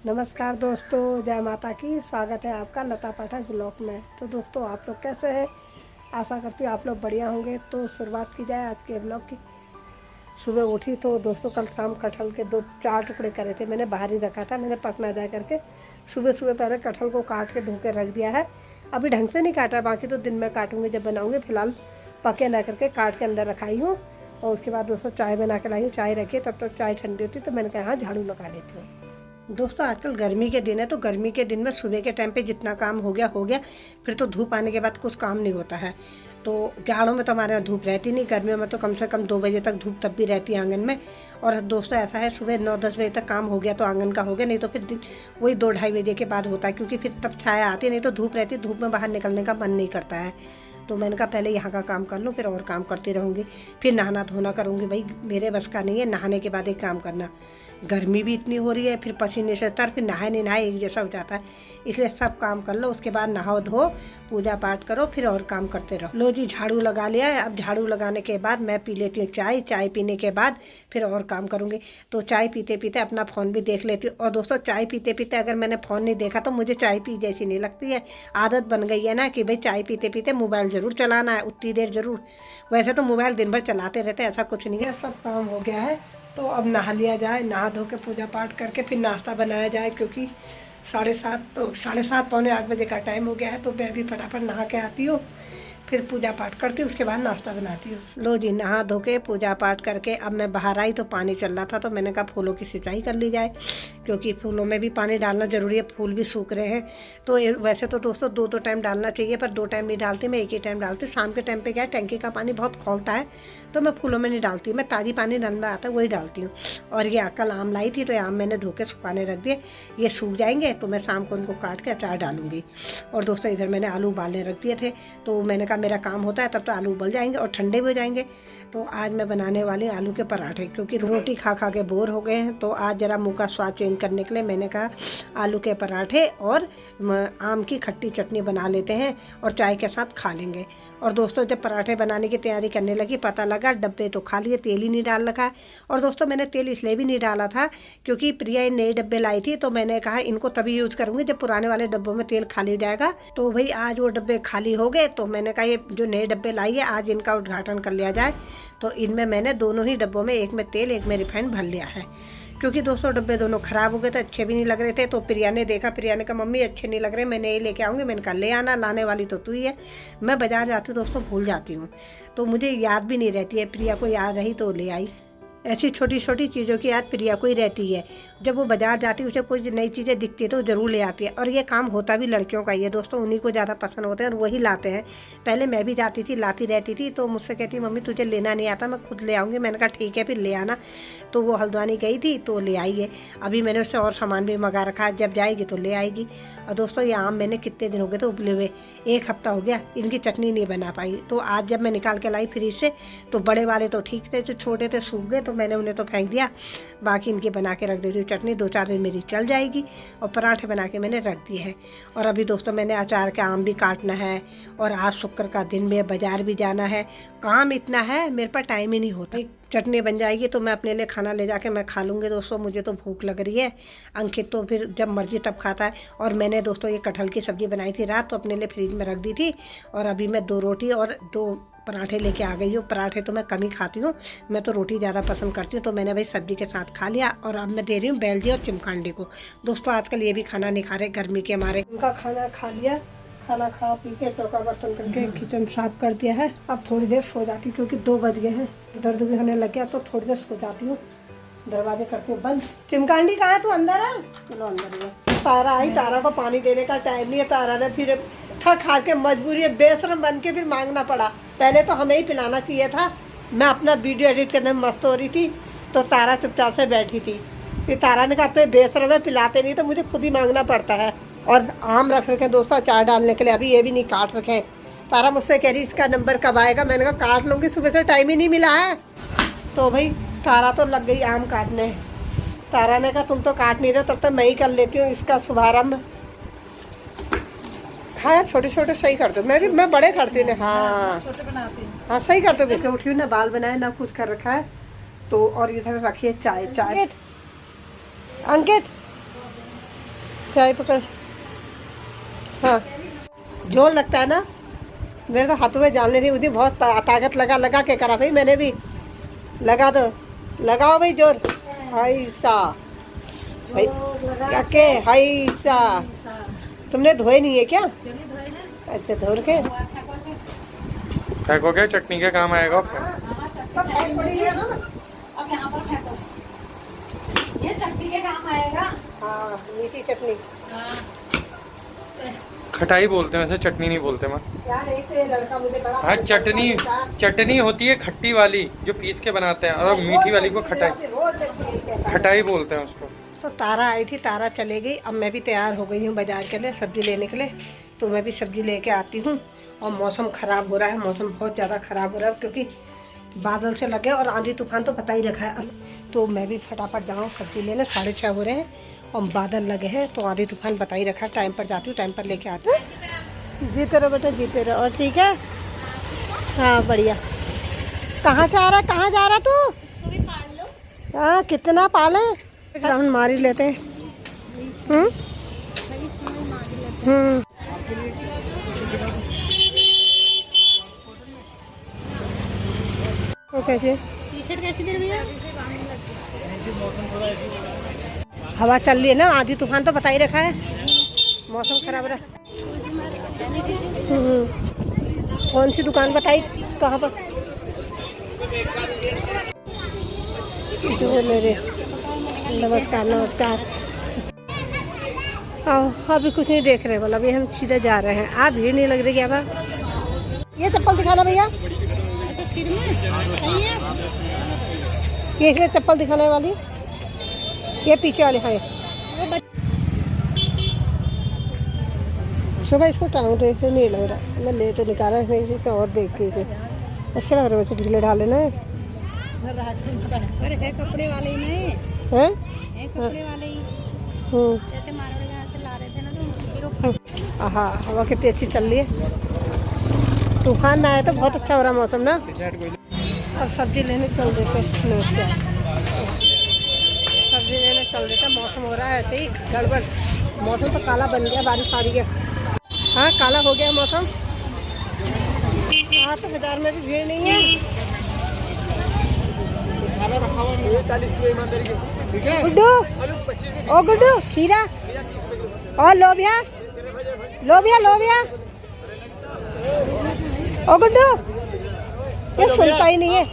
नमस्कार दोस्तों, जय माता की। स्वागत है आपका लता पाठक ब्लॉग में। तो दोस्तों, आप लोग कैसे हैं? आशा करती हूँ आप लोग बढ़िया होंगे। तो शुरुआत की जाए आज के ब्लॉग की। सुबह उठी तो दोस्तों कल शाम कटहल के 2-4 टुकड़े करे थे। मैंने बाहर ही रखा था, मैंने पक ना जाए करके सुबह सुबह पहले कटहल को काट के धो के रख दिया है। अभी ढंग से नहीं काटा, बाकी तो दिन में काटूँगी जब बनाऊँगी। फिलहाल पके ना करके काट के अंदर रखाई हूँ। और उसके बाद दोस्तों चाय बना के लाई हूँ। चाय रखी, तब तक चाय ठंडी होती तो मैंने कहा हाँ झाड़ू लगा लेती हूँ। दोस्तों आजकल गर्मी के दिन है, तो गर्मी के दिन में सुबह के टाइम पे जितना काम हो गया, फिर तो धूप आने के बाद कुछ काम नहीं होता है। तो जाड़ों में तो हमारे यहाँ धूप रहती नहीं, गर्मियों में तो कम से कम 2 बजे तक धूप तब भी रहती है आंगन में। और दोस्तों ऐसा है, सुबह 9-10 बजे तक काम हो गया तो आंगन का हो गया, नहीं तो फिर दिन वही 2-2:30 बजे के बाद होता है, क्योंकि फिर तब छाया आती है, नहीं तो धूप रहती है। धूप में बाहर निकलने का मन नहीं करता है। तो मैंने कहा पहले यहाँ का काम कर लूँ, फिर और काम करती रहूँगी। फिर नहाना धोना करूँगी। भाई मेरे बस का नहीं है नहाने के बाद एक काम करना। गर्मी भी इतनी हो रही है, फिर पसीने से तर, फिर नहाए नहीं नहाए एक जैसा हो जाता है। इसलिए सब काम कर लो, उसके बाद नहाओ धो, पूजा पाठ करो, फिर और काम करते रहो। लो जी, झाड़ू लगा लिया है। अब झाड़ू लगाने के बाद मैं पी लेती हूँ चाय। चाय पीने के बाद फिर और काम करूँगी। तो चाय पीते पीते अपना फ़ोन भी देख लेती हूँ। और दोस्तों चाय पीते पीते अगर मैंने फ़ोन नहीं देखा तो मुझे चाय पी जैसी नहीं लगती है। आदत बन गई है ना कि भाई चाय पीते पीते मोबाइल ज़रूर चलाना है, उतनी देर ज़रूर। वैसे तो मोबाइल दिन भर चलाते रहते हैं, ऐसा कुछ नहीं है। सब काम हो गया है, तो अब नहा लिया जाए। नहा धो के पूजा पाठ करके फिर नाश्ता बनाया जाए, क्योंकि 7:30 पौने 8 बजे का टाइम हो गया है। तो मैं भी फटाफट नहा के आती हूँ, फिर पूजा पाठ करती हूँ, उसके बाद नाश्ता बनाती हूँ। लो जी, नहा धो के पूजा पाठ करके अब मैं बाहर आई तो पानी चल रहा था, तो मैंने कहा फूलों की सिंचाई कर ली जाए, क्योंकि फूलों में भी पानी डालना ज़रूरी है। फूल भी सूख रहे हैं। तो वैसे तो दोस्तों 2-2 टाइम डालना चाहिए, पर 2 टाइम नहीं डालती मैं, एक ही टाइम डालती। शाम के टाइम पे क्या है, टंकी का पानी बहुत खौलता है, तो मैं फूलों में नहीं डालती। मैं ताज़ी पानी नल में आता है वही डालती हूँ। और ये कल आम लाई थी, तो आम मैंने धो के सुखाने रख दिए। ये सूख जाएंगे तो मैं शाम को इनको काट के अचार डालूंगी। और दोस्तों इधर मैंने आलू उबालने रख दिए थे, तो मैंने कहा मेरा काम होता है तब तो आलू उबल जाएंगे और ठंडे भी हो जाएंगे। तो आज मैं बनाने वाली हूँ आलू के पराठे, क्योंकि रोटी खा खा के बोर हो गए हैं। तो आज ज़रा मुँह का स्वाद चेंज करने के लिए मैंने कहा आलू के पराठे और आम की खट्टी चटनी बना लेते हैं और चाय के साथ खा लेंगे। और दोस्तों जब पराठे बनाने की तैयारी करने लगी, पता लगा डब्बे तो खा लिए, तेल ही नहीं डाल रखा है। और दोस्तों मैंने तेल इसलिए भी नहीं डाला था क्योंकि प्रिया नए डब्बे लाई थी, तो मैंने कहा इनको तभी यूज़ करूँगी जब पुराने वाले डब्बों में तेल खाली जाएगा। तो भाई आज वो डब्बे खाली हो गए, तो मैंने कहा ये जो नए डब्बे लाई है आज इनका उद्घाटन कर लिया जाए। तो इनमें मैंने दोनों ही डब्बों में, एक में तेल एक में रिफाइंड भर लिया है, क्योंकि दोस्तों डब्बे दोनों ख़राब हो गए थे, अच्छे भी नहीं लग रहे थे। तो प्रिया ने देखा, प्रिया ने कहा मम्मी अच्छे नहीं लग रहे, मैं नए लेके आऊँगी। मैंने कहा ले आना, लाने वाली तो तू ही है। मैं बाज़ार जाती हूँ दोस्तों भूल जाती हूँ, तो मुझे याद भी नहीं रहती है। प्रिया को याद रही तो ले आई। ऐसी छोटी छोटी चीज़ों की याद प्रिया को ही रहती है। जब वो बाज़ार जाती है उसे कोई नई चीज़ें दिखती है तो ज़रूर ले आती है। और ये काम होता भी लड़कियों का ही है दोस्तों, उन्हीं को ज़्यादा पसंद होते हैं और वही लाते हैं। पहले मैं भी जाती थी, लाती रहती थी, तो मुझसे कहती मम्मी तुझे लेना नहीं आता, मैं खुद ले आऊँगी। मैंने कहा ठीक है फिर ले आना। तो वो हल्द्वानी गई थी तो ले आई है। अभी मैंने उससे और सामान भी मंगा रखा है, जब जाएगी तो ले आएगी। और दोस्तों ये आम मैंने कितने दिन हो गए थे उबले हुए, 1 हफ्ता हो गया, इनकी चटनी नहीं बना पाई। तो आज जब मैं निकाल के लाई फ्रिज से, तो बड़े वाले तो ठीक थे, जो छोटे थे सूख गए, तो मैंने उन्हें तो फेंक दिया। बाकी इनकी बना के रख देती हूँ चटनी, 2-4 दिन मेरी चल जाएगी। और पराठे बना के मैंने रख दिए हैं। और अभी दोस्तों मैंने अचार के आम भी काटना है, और आज शुक्र का दिन में बाज़ार भी जाना है। काम इतना है मेरे पास टाइम ही नहीं होता। चटनी बन जाएगी तो मैं अपने लिए खाना ले जाके मैं खा लूँगी दोस्तों, मुझे तो भूख लग रही है। अंकित तो फिर जब मर्जी तब खाता है। और मैंने दोस्तों ये कटहल की सब्ज़ी बनाई थी रात, तो अपने लिए फ्रिज में रख दी थी। और अभी मैं 2 रोटी और 2 पराठे लेके आ गई हूँ। पराठे तो मैं कम ही खाती हूँ, मैं तो रोटी ज़्यादा पसंद करती हूँ। तो मैंने भाई सब्ज़ी के साथ खा लिया। और अब मैं दे रही हूँ बैलजी और चिमकांडी को। दोस्तों आजकल ये भी खाना नहीं खा रहे गर्मी के मारे। उनका खाना खा लिया, खाना खा पी के चौका बर्तन करके किचन साफ कर दिया है। अब थोड़ी देर सो जाती हूँ, क्योंकि 2 बज गए हैं, दर्द भी होने लग गया, तो थोड़ी देर सो जाती हूँ। दरवाजे करती हूँ बंद। चिमकांडी कहाँ है, तू अंदर है? चलो अंदर ही है। तारा आई, तारा को पानी देने का टाइम नहीं है। तारा ने फिर थक खा के मजबूरी है, बेशरम बन के फिर मांगना पड़ा। पहले तो हमें ही पिलाना चाहिए था। मैं अपना वीडियो एडिट करने में मस्त हो रही थी, तो तारा चुपचाप से बैठी थी। फिर तारा ने कहा तो बेशरम है, पिलाते नहीं, तो मुझे खुद ही मांगना पड़ता है। और आम रख रखे दोस्तों अचार डालने के लिए, अभी ये भी नहीं काट रखे। तारा मुझसे कह रही इसका नंबर कब आएगा, मैंने कहा काट लूँगी, सुबह से टाइम ही नहीं मिला है। तो भाई तारा तो लग गई आम काटने। तारा ने कहा तुम तो काट नहीं रहे, तब तक मैं ही कर लेती हूँ इसका शुभारम्भ। हाँ छोटे छोटे सही करते हो, मैं बड़े करती हूँ। हाँ छोटे बनाती हूँ। हाँ सही करते हो। देखो उठी हूँ ना, बाल बनाए ना कुछ कर रखा है। तो और इधर रखिए चाय। अंकित चाय पकड़। हाँ जोर लगता है ना, मेरे तो हाथों में जानने नहीं, उधर बहुत ताकत लगा के करा भाई मैंने भी। लगा दो, लगाओ भाई जोर। हाय सा भाई क्या के हाय सा। तुमने धोए नहीं है क्या? अच्छा धो के फेंकोगे, चटनी के काम आएगा। अब यहाँ पर फेंको, ये चटनी के काम आएगा। हाँ मीठी चटनी। खटाई बोलते हैं वैसे, चटनी नहीं बोलते माँ यार। एक तो ये लड़का मुझे बड़ा हाँ चटनी होती है खट्टी वाली जो पीस के बनाते हैं, और मीठी वाली को खटाई बोलते हैं उसको। तो तारा आई थी, तारा चले गई। अब मैं भी तैयार हो गई हूँ बाजार के लिए सब्जी लेने के लिए। तो मैं भी सब्जी लेके आती हूँ। और मौसम ख़राब हो रहा है, मौसम बहुत ज़्यादा ख़राब हो रहा है क्योंकि बादल से लगे और आंधी तूफान तो पता ही रखा है। अब तो मैं भी फटाफट जाऊँ सब्जी लेने। 6:30 हो रहे हैं और बादल लगे हैं, तो आंधी तूफान पता ही रखा है। टाइम पर जाती हूँ, टाइम पर लेके आती हूँ। जीते रहो बेटा, जीते रहो। और ठीक है, हाँ बढ़िया। कहाँ से आ रहा है, कहाँ जा रहा तू? इसको भी पाल लो। हाँ कितना पाले, राउंड मार ही लेते हैं। कैसे टी-शर्ट कैसी दे रही है? हवा चल रही है ना, आंधी तूफान तो बता ही रखा है, मौसम खराब रहा। कौन सी दुकान बताई, कहाँ पर? मेरे नमस्कार नमस्कार। अभी कुछ नहीं देख रहे, बोला अभी हम सीधे जा रहे हैं। आप भीड़ नहीं लग रही क्या? ये चप्पल दिखाना भैया। अच्छा सिर में सही है ये चप्पल दिखाने वाली, ये पीछे वाली। हाँ सुबह इसको टांग तो ऐसे नहीं लग रहा, मैं ले तो निकाला इसे और देखती इसे। अच्छा लग रहा है, ढीले डाले ना। अरे है कपड़े वाले ही नहीं है, कपड़े वाले ही जैसे मारवाड़ी यहाँ से ला रहे थे ना तो। हाँ हवा कितनी अच्छी चल रही है, तूफान ना आया तो बहुत अच्छा हो रहा मौसम ना। अब सब्जी लेने चल देते, सब्जी लेने चल देते। मौसम हो रहा है ऐसे ही गड़बड़, मौसम तो काला बन गया, बारिश आ रही है। हाँ काला हो गया मौसम। हाँ तो बाजार में भी भीड़ नहीं है। गुड्डू ओ गुड्डू खीरा और लोबिया लोबिया लोबिया। ओ गुड्डू ये सुनता ही नहीं है।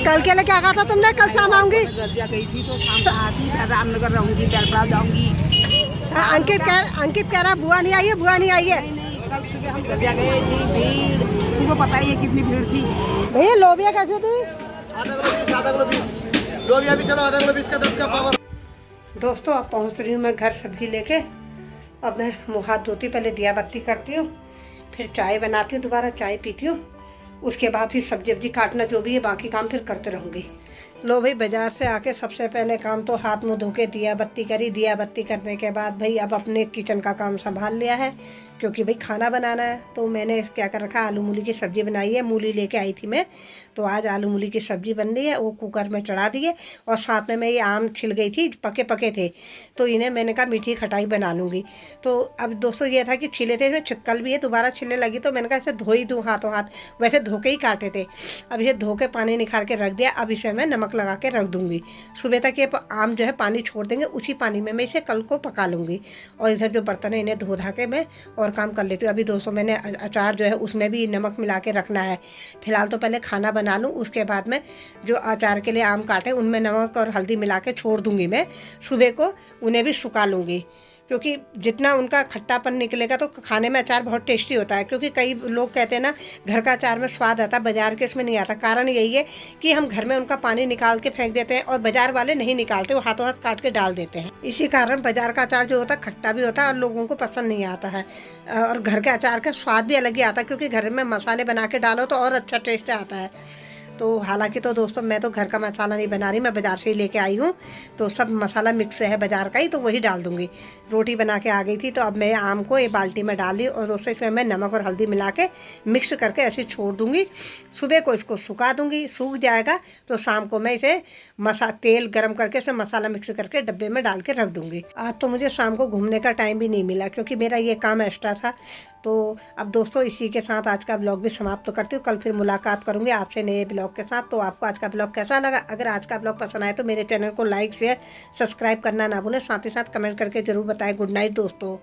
कल के लिए क्या कहा था तुमने? कल शाम आऊंगी, गई थी तो शाम आती, रामनगर रहूंगी, बेलपड़ा जाऊंगी। अंकित कह रहा बुआ नहीं आई है, बुआ नहीं आई है। कल सुबह हम गए थी, भीड़ तुमको पता ही है कितनी भीड़ थी। भैया लोबिया कैसे थी? आधा किलो 20 लोबिया भी चलो, आधा किलो 20 का 10 का पावर। दोस्तों अब पहुंच रही हूँ मैं घर सब्जी लेके। अब मैं मुँह हाथ धोती, पहले दिया बत्ती करती हूँ, फिर चाय बनाती हूँ, दोबारा चाय पीती हूँ। उसके बाद फिर सब्जी काटना जो भी है, बाकी काम फिर करते रहूँगी। लो भाई बाजार से आके सबसे पहले काम तो हाथ मुँह धो के दिया बत्ती करी। दिया बत्ती करने के बाद भाई अब अपने किचन का काम संभाल लिया है, क्योंकि भाई खाना बनाना है। तो मैंने क्या कर रखा, आलू मूली की सब्ज़ी बनाई है। मूली लेके आई थी मैं, तो आज आलू मूली की सब्ज़ी बन रही है। वो कुकर में चढ़ा दिए, और साथ में मैं ये आम छिल गई थी, पके पके थे, तो इन्हें मैंने कहा मीठी खटाई बना लूँगी। तो अब दोस्तों ये था कि छिले थे, इसमें छिक्कल भी है, दोबारा छिलने लगी, तो मैंने कहा इसे धो ही दूँ हाथों हाथ। वैसे धो के ही काटे थे, अब इसे धो के पानी निखार के रख दिया। अब इसमें मैं नमक लगा के रख दूँगी। सुबह तक ये आम जो है पानी छोड़ देंगे, उसी पानी में मैं इसे कल को पका लूँगी। और इधर जो बर्तन है इन्हें धो धा के मैं और काम कर लेती हूँ। अभी दोस्तों मैंने अचार जो है उसमें भी नमक मिला के रखना है। फिलहाल तो पहले खाना बना लूँ, उसके बाद में जो अचार के लिए आम काटे उनमें नमक और हल्दी मिला के छोड़ दूँगी। मैं सुबह को उन्हें भी सुखा लूँगी, क्योंकि जितना उनका खट्टापन निकलेगा तो खाने में अचार बहुत टेस्टी होता है। क्योंकि कई लोग कहते हैं ना घर का अचार में स्वाद आता है, बाजार के इसमें नहीं आता। कारण यही है कि हम घर में उनका पानी निकाल के फेंक देते हैं, और बाजार वाले नहीं निकालते, वो हाथों हाथ काट के डाल देते हैं। इसी कारण बाजार का अचार जो होता है खट्टा भी होता है और लोगों को पसंद नहीं आता है। और घर के अचार का स्वाद भी अलग ही आता है, क्योंकि घर में मसाले बना के डालो तो और अच्छा टेस्ट आता है। तो हालांकि तो दोस्तों मैं तो घर का मसाला नहीं बना रही, मैं बाज़ार से ही लेके आई हूँ। तो सब मसाला मिक्स है बाज़ार का ही, तो वही डाल दूँगी। रोटी बना के आ गई थी, तो अब मैं आम को एक बाल्टी में डाल दी और दोस्तों इसमें मैं नमक और हल्दी मिला के मिक्स करके ऐसे छोड़ दूँगी। सुबह को इसको सुखा दूँगी, सूख जाएगा तो शाम को मैं इसे तेल गरम करके इसमें मसाला मिक्स करके डब्बे में डाल के रख दूँगी। आज तो मुझे शाम को घूमने का टाइम भी नहीं मिला क्योंकि मेरा ये काम एक्स्ट्रा था। तो अब दोस्तों इसी के साथ आज का ब्लॉग भी समाप्त करती हूँ। कल फिर मुलाकात करूँगी आपसे नए ब्लॉग के साथ। तो आपको आज का ब्लॉग कैसा लगा? अगर आज का ब्लॉग पसंद आए तो मेरे चैनल को लाइक शेयर सब्सक्राइब करना ना भूलें। साथ ही साथ कमेंट करके ज़रूर बताएं। गुड नाइट दोस्तों।